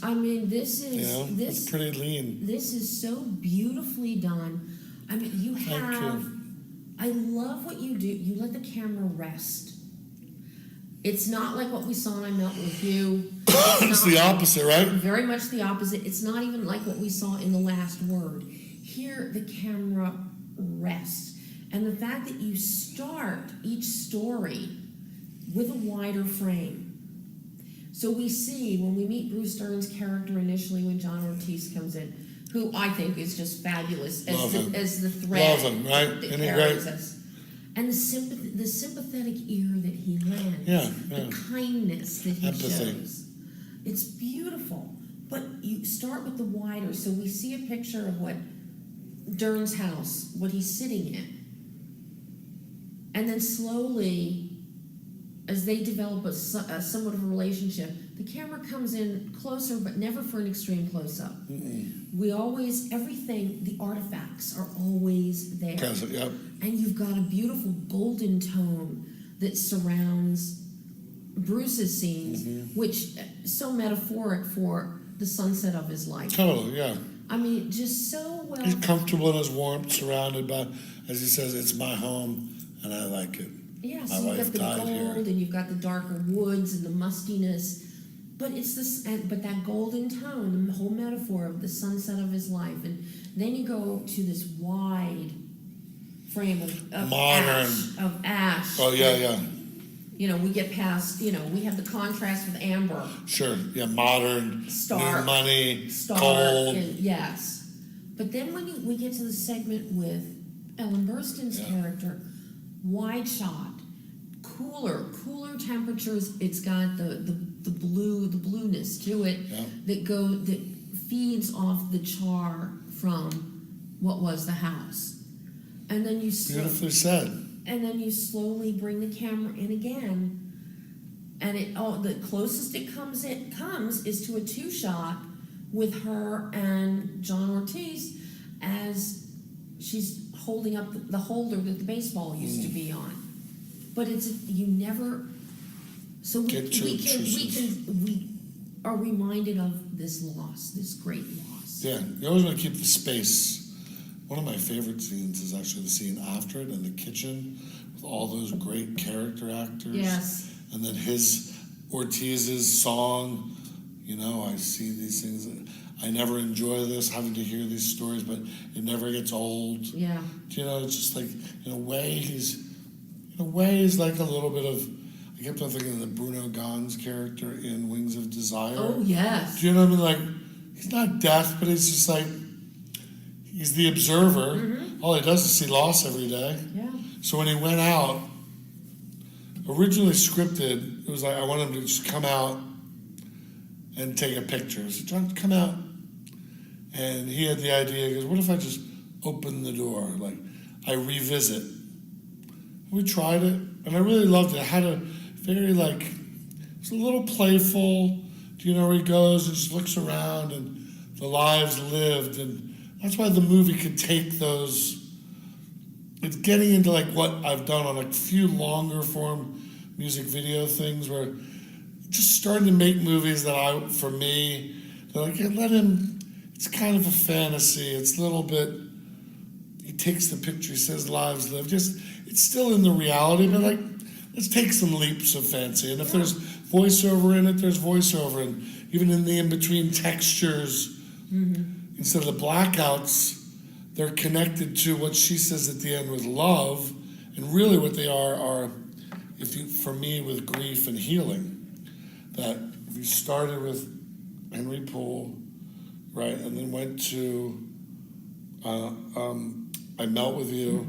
I mean, this is that's pretty lean. This is so beautifully done. I mean, you have. I love what you do. You let the camera rest. It's not like what we saw in I Melt With You. It's the opposite, right? Very much the opposite. It's not even like what we saw in The Last Word. Here, the camera rests. And the fact that you start each story with a wider frame. So we see, when we meet Bruce Dern's character initially when John Ortiz comes in, who I think is just fabulous as the thread. Love him, right? That carries us. And the sympathetic ear that he lends. The kindness that he shows. It's beautiful. But you start with the wider, so we see a picture of what Dern's house, what he's sitting in. And then slowly, as they develop a somewhat of a relationship, the camera comes in closer, but never for an extreme close-up. We always, everything, the artifacts are always there. Yep. And you've got a beautiful golden tone that surrounds Bruce's scenes, which so metaphoric for the sunset of his life. Totally, yeah. I mean, just so well. He's comfortable in his warmth, surrounded by, as he says, it's my home, and I like it. Yeah, so you've got the gold, and you've got the darker woods and the mustiness, but it's this. But that golden tone, the whole metaphor of the sunset of his life, and then you go to this wide frame of modern ash. Oh yeah. We get past. We have the contrast with amber. Sure. Yeah, modern. Stark. New money. Stark, cold. Yes, but then when we get to the segment with Ellen Burstyn's character. Wide shot, cooler temperatures. It's got the blueness to it that feeds off the char from what was the house, and then you beautifully said. And then you slowly bring the camera in again, And the closest it comes is to a 2-shot with her and John Ortiz as she's holding up the holder that the baseball used to be on. But you never. So we are reminded of this loss, this great loss. Yeah, you always want to keep the space. One of my favorite scenes is actually the scene after it in the kitchen with all those great character actors. Yes. And then Ortiz's song, I see these things. I never enjoy this, having to hear these stories, but it never gets old. Yeah. It's just like, in a way, he's like a little bit of, I kept on thinking of the Bruno Ganz character in Wings of Desire. Oh, yes. Do you know what I mean? Like, he's not death, but he's just like, he's the observer. Mm-hmm. All he does is see loss every day. Yeah. So when he went out, originally scripted, it was like, I want him to just come out and take a picture. So John, come out. And he had the idea, he goes, what if I just open the door? Like, I revisit. We tried it, and I really loved it. It had a very, it was a little playful. Where he goes and just looks around and the lives lived. And that's why the movie could take those. It's getting into what I've done on a few longer form music video things where just starting to make movies that for me, they're like, let him, it's kind of a fantasy. It's a little bit, he takes the picture, he says lives lived. It's still in the reality, but let's take some leaps of fancy. And if there's voiceover in it, there's voiceover. And even in the in-between textures, instead of the blackouts, they're connected to what she says at the end with love. And really what they are for me, with grief and healing. That if you started with Henry Poole, right, and then went to I Melt With You,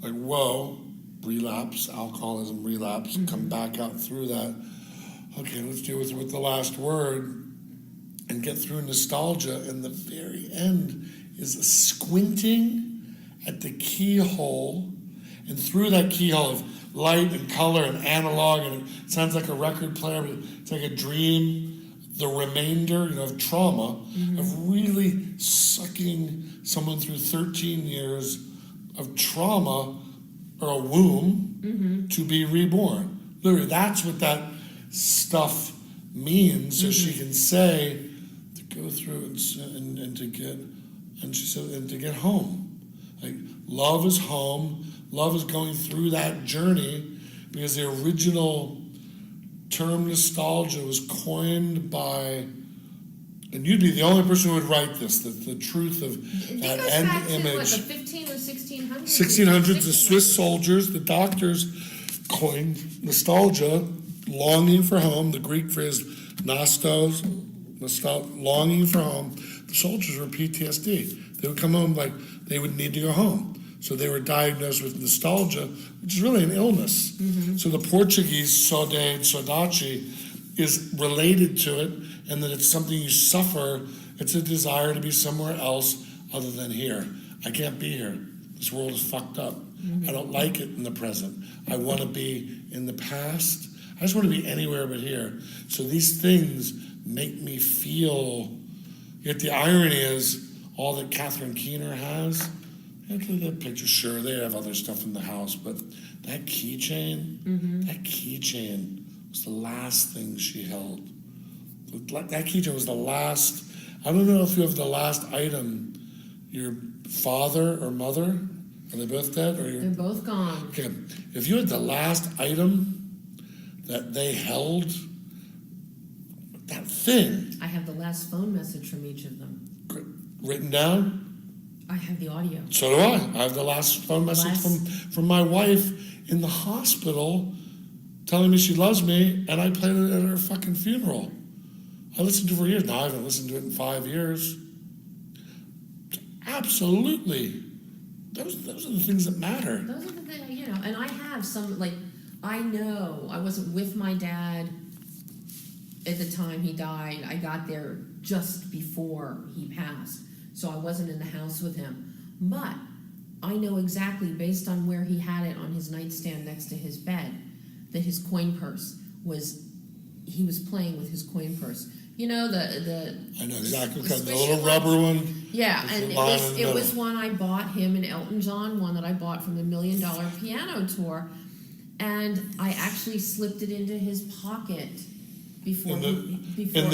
whoa, relapse, alcoholism relapse, come back out through that. Okay, let's deal with the last word and get through nostalgia. And the very end is a squinting at the keyhole, and through that keyhole of light and color and analog, and it sounds like a record player, but it's like a dream. The remainder, of trauma, of really sucking someone through 13 years of trauma or a womb to be reborn. Literally, that's what that stuff means. So she can say to go through and to get, and she said, and to get home. Like, love is home. Love is going through that journey, because the original term nostalgia was coined by, and you'd be the only person who would write this, the truth of that end image. The 15 or 1600s? 1600s, the Swiss soldiers, the doctors coined nostalgia, longing for home. The Greek phrase nostos, longing for home. The soldiers were PTSD. They would come home like they would need to go home. So they were diagnosed with nostalgia, which is really an illness. So the Portuguese saudade is related to it, and that it's something you suffer. It's a desire to be somewhere else other than here. I can't be here. This world is fucked up. I don't like it in the present. I want to be in the past. I just want to be anywhere but here. So these things make me feel, yet the irony is, all that Catherine Keener has, okay, that picture, sure, they have other stuff in the house, but that keychain, was the last thing she held. That keychain was the last, I don't know if you have the last item, your father or mother, are they both dead? Or They're both gone. Okay, if you had the last item that they held, that thing. I have the last phone message from each of them. Written down? I have the audio. So do I. I have the last phone message from my wife in the hospital telling me she loves me, and I played it at her fucking funeral. I listened to it for years. Now I haven't listened to it in 5 years. Absolutely. Those are the things that matter. Those are the things, and I have some, I know I wasn't with my dad at the time he died. I got there just before he passed. So I wasn't in the house with him. But I know exactly, based on where he had it on his nightstand next to his bed, that his coin purse was he was playing with his coin purse. You know, the I know exactly. the The little rubber one. Yeah, with and the line in the it middle. was one I bought him and Elton John, one that I bought from the $1 Million Piano Tour, and I actually slipped it into his pocket before in the viewing.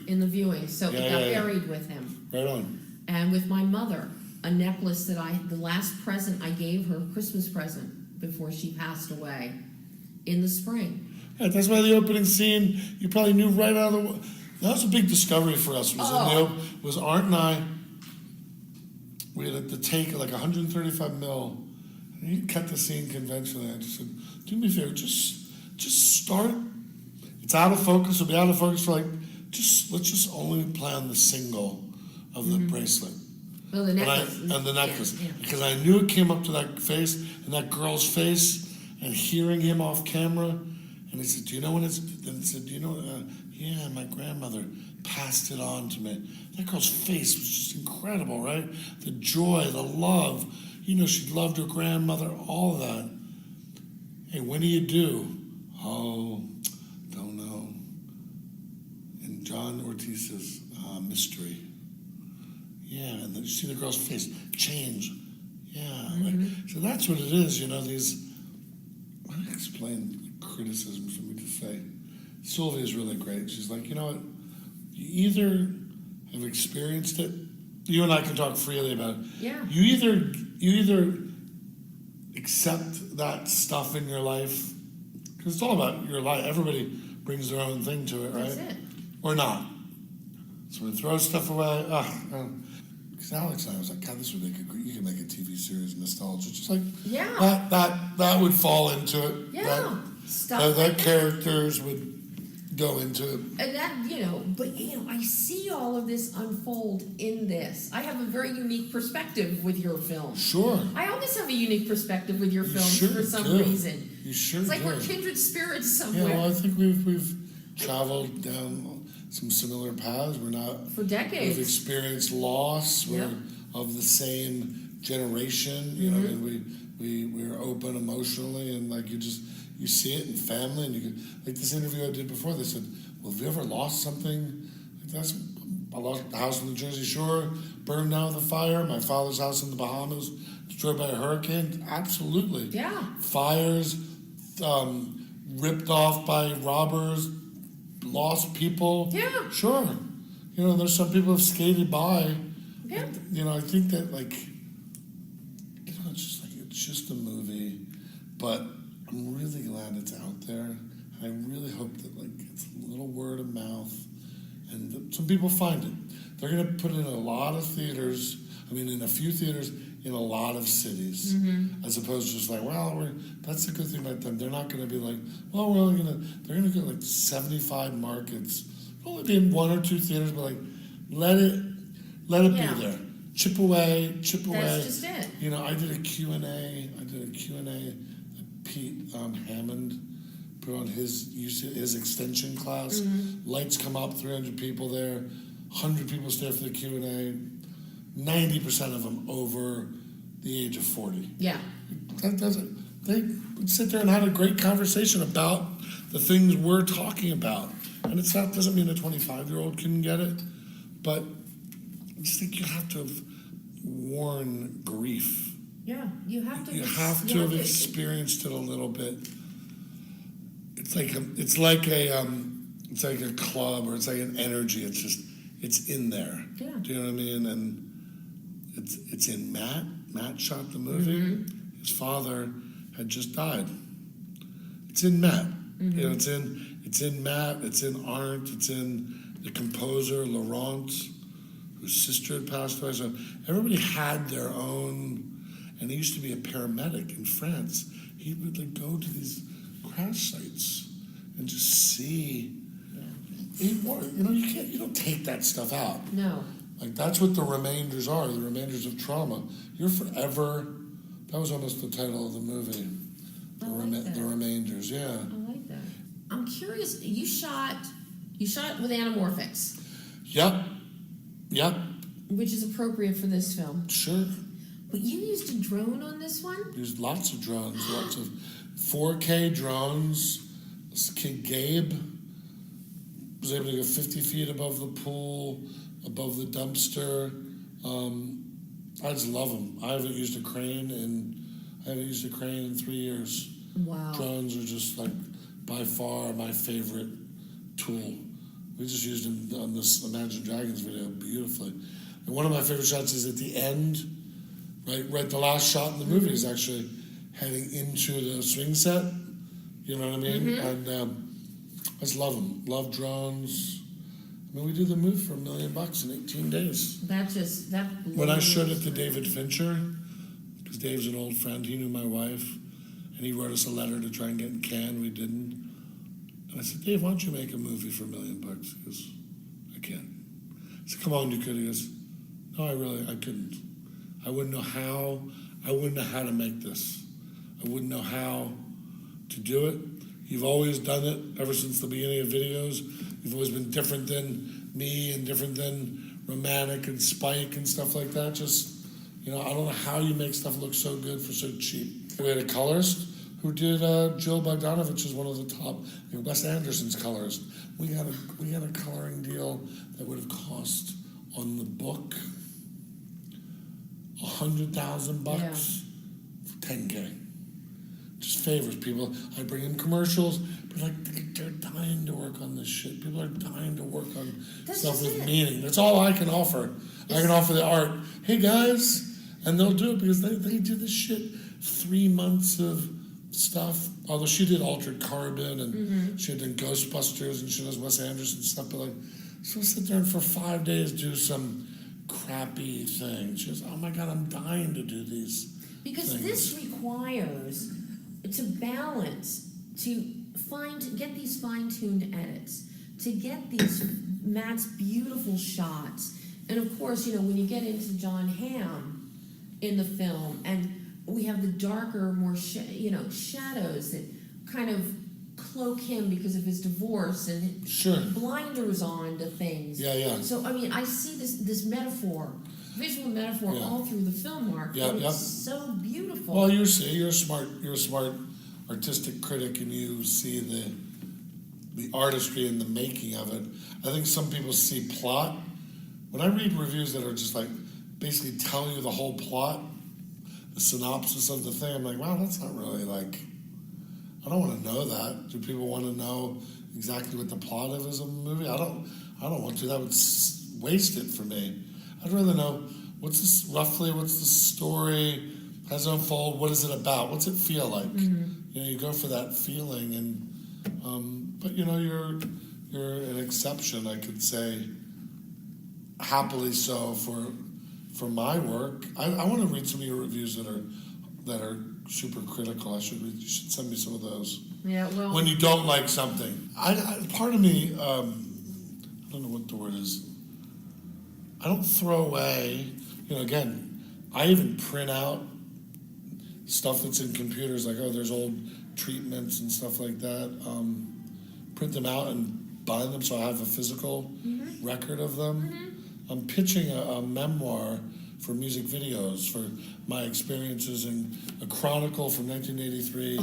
in the viewing, so Yeah, it got yeah. buried with him. Right on. And with my mother, a necklace that the last present I gave her, Christmas present, before she passed away, in the spring. Yeah, that's why the opening scene, you probably knew right out of the. That was a big discovery for us. Was Art and I. We had to take like 135 mil. And he cut the scene conventionally. I just said, "Do me a favor, just start. It's out of focus. It'll be out of focus for let's just only plan the single of the bracelet." Well, the necklace. And the necklace. Yeah. Because I knew it came up to that face and that girl's face, and hearing him off camera, and he said, "Do you know when it's?" Then he said, "Do you know?" Yeah, my grandmother passed it on to me. That girl's face was just incredible, right? The joy, the love. You know, she loved her grandmother, all of that. Hey, when do you do? Oh, don't know. And John Ortiz's Mystery. Yeah, and then you see the girl's face change. Yeah, so that's what it is. You know, these. I explain criticisms for me to say. Sylvia's really great. She's like, you know what? You either have experienced it. You and I can talk freely about it. Yeah. You either accept that stuff in your life, because it's all about your life. Everybody brings their own thing to it, right? That's it. Or not. So we throw stuff away. Because Alex and I was like, God, this would make you could make a TV series, nostalgia. Just like that would fall into it. Yeah. That characters would go into it. And that, I see all of this unfold in this. I have a very unique perspective with your film. Sure. I always have a unique perspective with your films for some reason. You sure It's like do. we're kindred spirits somewhere. Yeah, well, I think we've traveled down some similar paths. We're not for decades. We've experienced loss. We're of the same generation. You know, and we're open emotionally, and like you see it in family, and you can, like this interview I did before. They said, "Well, have you ever lost something?" I lost a house on the Jersey Shore, burned down with a fire. My father's house in the Bahamas, destroyed by a hurricane. Absolutely. Yeah. Fires, ripped off by robbers, lost people. Yeah. Sure. You know, there's some people have skated by. Yeah. You know, I think that it's just a movie, but I'm really glad it's out there. I really hope that it's a little word of mouth, and some people find it. They're going to put it in a lot of theaters. I mean, in a few theaters in a lot of cities, as opposed to just that's the good thing about them. They're not going to be like, well, they're going to go 75 markets. It'll only be in 1 or 2 theaters, but let it be there. Chip away. That's just it. You know, I did a Q&A that Pete Hammond put on his extension class. Lights come up, 300 people there, 100 people stay for the Q&A. 90% of them over the age of 40. Yeah. That doesn't. They would sit there and had a great conversation about the things we're talking about, and doesn't mean a 25-year-old can get it, but I just think you have to have worn grief. Yeah, you have to. You have to have experienced it a little bit. It's like a club, or it's like an energy. It's in there. Yeah. Do you know what I mean? And it's in Matt. Matt shot the movie. His father had just died. It's in Matt. You know, it's in Matt. It's in Arndt. It's in the composer Laurent, whose sister had passed away. So everybody had their own. And he used to be a paramedic in France. He would go to these crash sites and just see. You don't take that stuff out. No. That's what the remainders are, the remainders of trauma. You're forever. That was almost the title of the movie. The remainders, yeah. I like that. I'm curious, you shot with anamorphics. Yep. Which is appropriate for this film. Sure. But you used a drone on this one? Used lots of drones, lots of 4K drones. this kid Gabe was able to go 50 feet above the pool, above the dumpster. I just love them. I haven't used a crane in 3 years. Wow. Drones are just like by far my favorite tool. We just used them on this Imagine Dragons video beautifully. And one of my favorite shots is at the end, right. The last shot in the movie is actually heading into the swing set. You know what I mean? And I just love them. Love drones. I mean, we did the movie for $1 million in 18 days. When I showed it to David Fincher, because Dave's an old friend, he knew my wife, and he wrote us a letter to try and get in Cannes. We didn't. And I said, Dave, why don't you make a movie for $1 million? He goes, I can't. I said, come on, you could. He goes, no, I couldn't. I wouldn't know how to make this. I wouldn't know how to do it. You've always done it ever since the beginning of videos. You've always been different than me and different than Romantic and Spike and stuff like that. Just, I don't know how you make stuff look so good for so cheap. We had a colorist who did Jill Bogdanovich is one of the top, Wes Anderson's colorist. We had a coloring deal that would have cost on the book $100,000 for $10K. Just favors people. I bring in commercials, but they're dying to work on this shit. People are dying to work on stuff with meaning. That's all I can offer. I can offer the art. Hey guys, and they'll do it because they do this shit. 3 months of stuff. Although she did Altered Carbon and she did Ghostbusters and she does Wes Anderson stuff, but she'll sit there and for 5 days do some crappy thing. She goes, oh my God, I'm dying to do these because things. This requires to balance, to get these fine-tuned edits, to get these Matt's beautiful shots, and of course, when you get into John Hamm in the film, and we have the darker, more shadows that kind of cloak him because of his divorce and blinders on to things. Yeah. So I see this metaphor. Visual metaphor all through the film, Mark. It's so beautiful. Well, you're a smart artistic critic, and you see the artistry and the making of it. I think some people see plot. When I read reviews that are just basically tell you the whole plot, the synopsis of the thing, I'm like, wow, that's not really I don't want to know that. Do people want to know exactly what the plot of is a movie? I don't want to. That would waste it for me. I'd rather know what's the story, how does it unfold, what is it about, what's it feel like? You go for that feeling, and but you're an exception, I could say, happily so for my work. I want to read some of your reviews that are super critical. You should send me some of those. Yeah, well, when you don't like something, part of me, I don't know what the word is. I don't throw away, again, I even print out stuff that's in computers, there's old treatments and stuff like that, print them out and bind them so I have a physical record of them. I'm pitching a memoir for music videos, for my experiences in a chronicle from 1983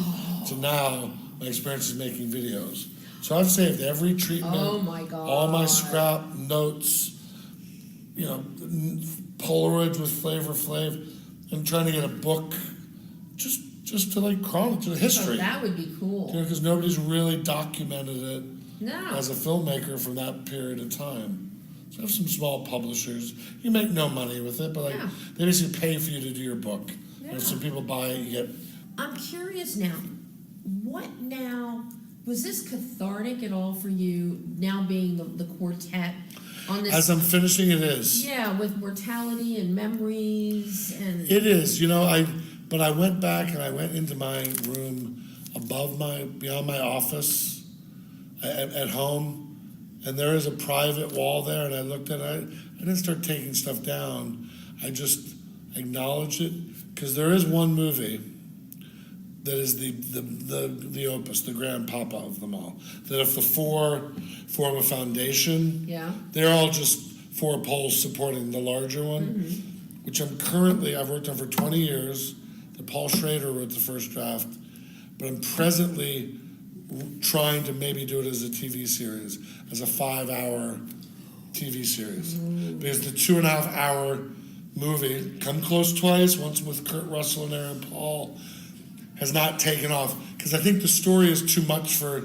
to now, my experiences making videos. So I've saved every treatment, all my scrap notes, Polaroids with Flavor Flav, and trying to get a book just to chronicle the history. That would be cool. Because nobody's really documented it as a filmmaker from that period of time. So I have some small publishers. You make no money with it, but they basically pay for you to do your book. Yeah. And if some people buy it, you get. I'm curious now. Was this cathartic at all for you? Now being the quartet. As I'm finishing, it is. Yeah, with mortality and memories and. It is, but I went back and I went into my room beyond my office at home, and there is a private wall there, and I looked at it. I didn't start taking stuff down. I just acknowledged it, because there is one movie that is the opus, the grandpapa of them all. That if the four form a foundation, they're all just 4 poles supporting the larger one, which I've worked on for 20 years. Paul Schrader wrote the first draft, but I'm presently trying to maybe do it as a TV series, as a 5-hour TV series. Because the 2.5-hour movie, Come Close Twice, once with Kurt Russell and Aaron Paul, has not taken off. Because I think the story is too much for,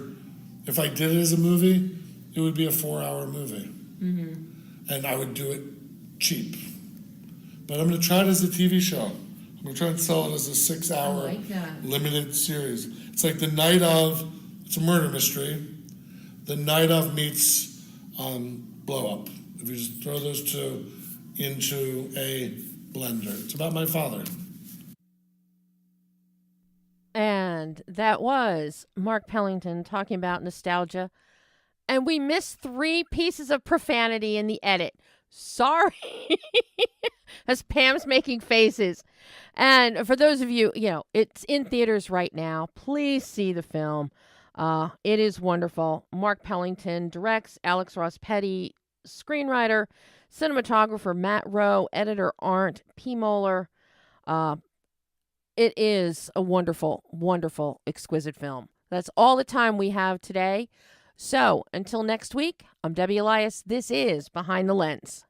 if I did it as a movie, it would be a 4-hour movie. And I would do it cheap. But I'm going to try it as a TV show. I'm going to try and sell it as a 6-hour limited series. It's like the night of, it's a murder mystery. The night of meets blow up. If you just throw those two into a blender. It's about my father. And that was Mark Pellington talking about nostalgia. And we missed 3 pieces of profanity in the edit. Sorry. As Pam's making faces. And for those of you, it's in theaters right now. Please see the film. It is wonderful. Mark Pellington directs, Alex Ross Petty, screenwriter, cinematographer Matt Rowe, editor Arndt P. Moeller. It is a wonderful, wonderful, exquisite film. That's all the time we have today. So until next week, I'm Debbie Elias. This is Behind the Lens.